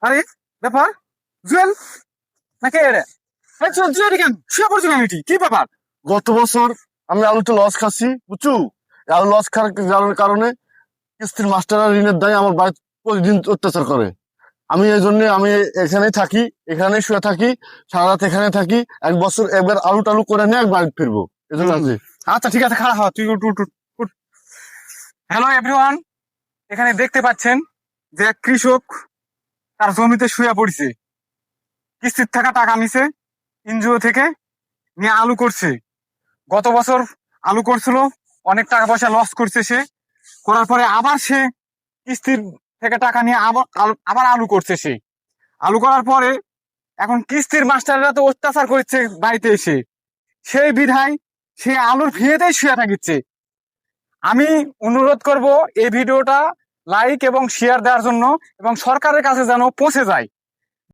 আরে ব্যাপার জুয়েল নাকি রে? জুয়েল কেন শুয়ে পড়ছো কেন এটি? কি ব্যাপার? গত বছর আমি আলুতে লস খাচ্ছি, বুঝছো? এই আলু লস খাওয়ার কারণে কিস্তির মাস্টাররা ঋণের দায় আমার বাড়ি প্রতিদিন অত্যাচার করে। আমি এই জন্য আমি এখানে থাকি, এখানে শুয়ে থাকি, সারা রাত এখানে থাকি। এক বছর একবার আলু টালু করে নিয়ে এক বাড়ি ফিরবো, এজন্য আছি। আচ্ছা ঠিক আছে, খারাপ হওয়া তুই উঠ উঠ উঠ। হ্যালো এভরিওয়ান, এখানে দেখতে পাচ্ছেন যে এক কৃষক তার জমিতে শুয়ে পড়ছে, কিস্তির থাকা টাকা নিছে এনজিও থেকে, নিয়ে আলু করছে। গত বছর আলু করছিল, অনেক টাকা পয়সা লস করছে সে। করার পরে আবার সে কিস্তির থেকে টাকা নিয়ে আবার আলু করছে সে। আলু করার পরে এখন কিস্তির মাস্টাররা তো অত্যাচার করছে বাড়িতে এসে, সেই বিধায় সে আলুর ভিড়েতেই শুয়ে থাকিচ্ছে। আমি অনুরোধ করব এই ভিডিওটা লাইক এবং শেয়ার দেওয়ার জন্য, এবং সরকারের কাছে যেন পৌঁছে যায়।